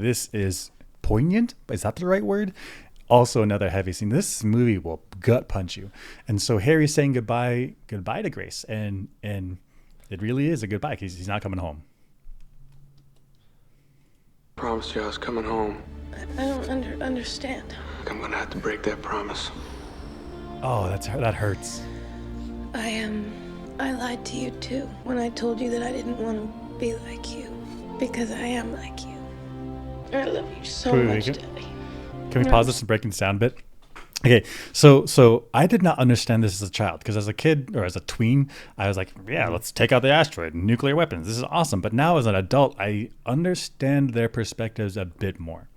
this is poignant. Is that the right word? Also another heavy scene. This movie will gut punch you. And so Harry's saying goodbye to Grace, and it really is a goodbye because he's not coming home. Promised you I was coming home. I don't understand. I'm gonna have to break that promise. Oh, that hurts. I lied to you too when I told you that I didn't want to be like you, because I am like you. I love you so much, Daddy. Can we pause this and break this down a bit? Okay, so I did not understand this as a child, because as a kid or as a tween, I was like, yeah, let's take out the asteroid, nuclear weapons. This is awesome. But now as an adult, I understand their perspectives a bit more.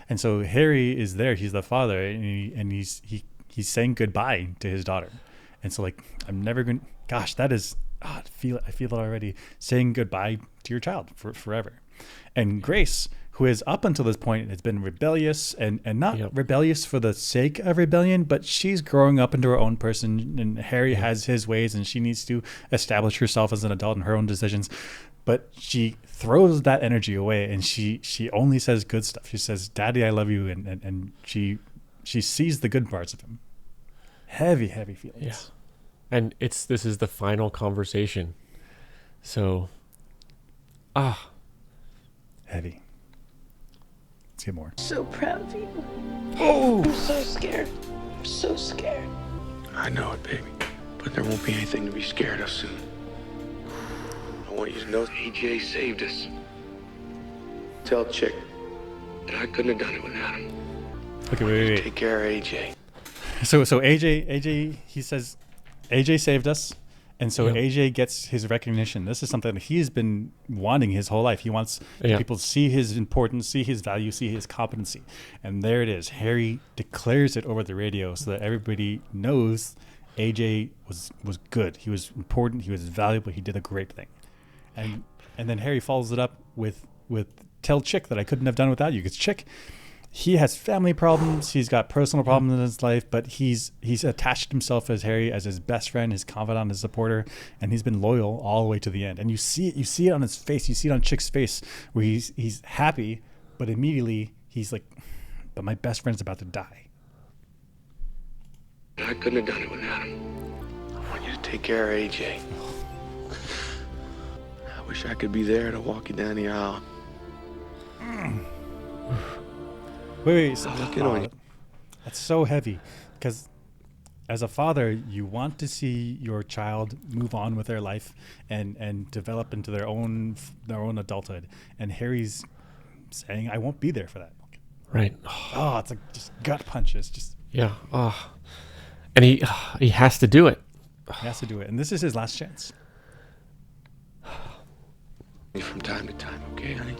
And so Harry is there. He's the father, and he's saying goodbye to his daughter. And so like, I'm never going to, gosh, that is, I feel it already, saying goodbye to your child for forever. And Grace, who is up until this point has been rebellious and not rebellious for the sake of rebellion, but she's growing up into her own person, and Harry has his ways, and she needs to establish herself as an adult and her own decisions. But she throws that energy away, and she only says good stuff. She says, "Daddy, I love you," and she sees the good parts of him. Heavy feelings. Yeah. And this is the final conversation. So heavy. Let's get more. So proud of you. Oh, I'm so scared. I'm so scared. I know it, baby. But there won't be anything to be scared of soon. I want you to know AJ saved us. Tell Chick that I couldn't have done it without him. Okay, wait. Take care of AJ. So AJ, he says, AJ saved us. And so AJ gets his recognition. This is something that he's been wanting his whole life. He wants people to see his importance, see his value, see his competency. And there it is. Harry declares it over the radio so that everybody knows AJ was good. He was important. He was valuable. He did a great thing. And then Harry follows it up with tell Chick that I couldn't have done without you. Because Chick, he has family problems. He's got personal problems in his life, but he's attached himself as Harry as his best friend, his confidant, his supporter, and he's been loyal all the way to the end. And you see it on his face. You see it on Chick's face where he's happy, but immediately he's like, "But my best friend's about to die." I couldn't have done it without him. I want you to take care of AJ. I wish I could be there to walk you down the aisle. Wait. That's so heavy, because as a father, you want to see your child move on with their life and develop into their own adulthood. And Harry's saying, "I won't be there for that." right. Oh, it's like just gut punches. Just and he has to do it. He has to do it, and this is his last chance. From time to time, okay, honey?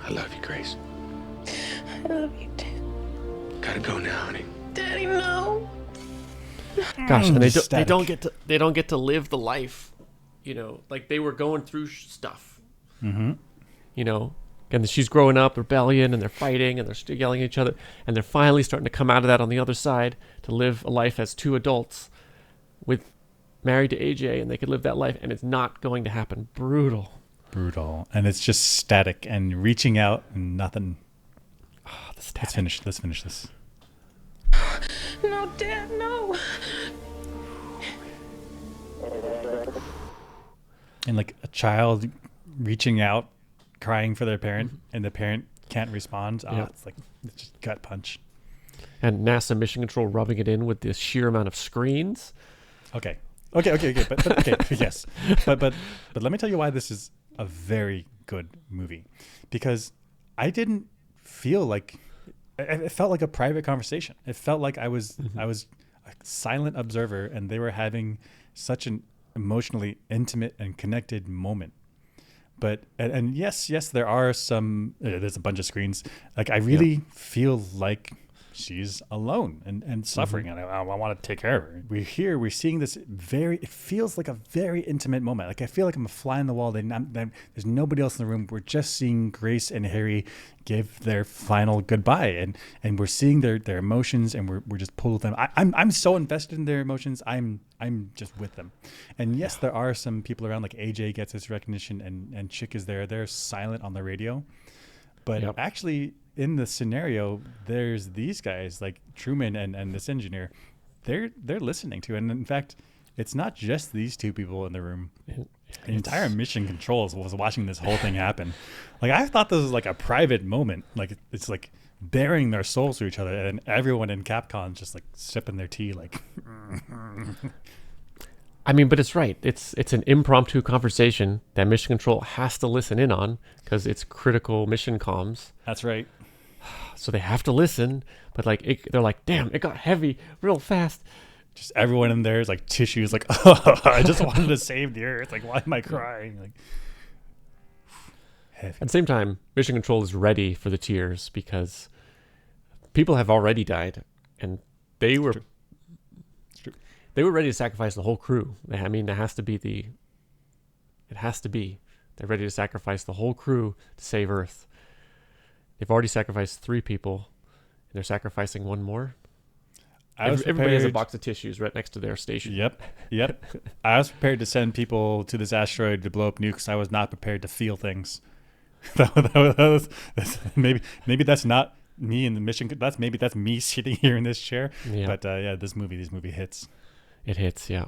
I love you, Grace. I love you too. Gotta go now, honey. Daddy, no. Gosh, and they don't get to live the life, like they were going through stuff. Mm-hmm. And she's growing up, rebellion, and they're fighting, and they're still yelling at each other, and they're finally starting to come out of that on the other side to live a life as two adults, with married to AJ, and they could live that life, and it's not going to happen. Brutal, and it's just static and reaching out and nothing. Let's finish this. No, Dad, no. And like a child reaching out, crying for their parent, and the parent can't respond. It's just gut punch. And NASA Mission Control rubbing it in with the sheer amount of screens. Okay. But okay, yes. But let me tell you why this is a very good movie, because I didn't feel like it felt like a private conversation. It felt like I was a silent observer, and they were having such an emotionally intimate and connected moment. But and yes, there are there's a bunch of screens. Like I really feel like she's alone and suffering, and I want to take care of her. We're seeing this it feels like a very intimate moment. Like I feel like I'm a fly on the wall. There's nobody else in the room. We're just seeing Grace and Harry give their final goodbye, and we're seeing their emotions, and we're just pulled with them. I'm so invested in their emotions. I'm just with them. And yes, there are some people around, like AJ gets his recognition, and Chick is there. They're silent on the radio, but actually in the scenario, there's these guys like Truman and this engineer. They're listening to, and in fact, it's not just these two people in the room. The entire mission controls was watching this whole thing happen. Like I thought this was like a private moment. Like it's like bearing their souls to each other, and everyone in Capcom just like sipping their tea. Like, I mean, but it's right. It's an impromptu conversation that Mission Control has to listen in on because it's critical mission comms. That's right. So they have to listen, but like they're like, damn, it got heavy real fast. Just everyone in there is like tissues, like, oh, I just wanted to save the Earth. Like, why am I crying? Like, heavy. At the same time, Mission Control is ready for the tears because people have already died, and they were ready to sacrifice the whole crew. I mean, it has to be. They're ready to sacrifice the whole crew to save Earth. They've already sacrificed 3 people, and they're sacrificing one more. Everybody has a box of tissues right next to their station. Yep. I was prepared to send people to this asteroid to blow up nukes. I was not prepared to feel things. Maybe that's not me in the mission. That's me sitting here in this chair. Yeah. But this movie hits. It hits, yeah.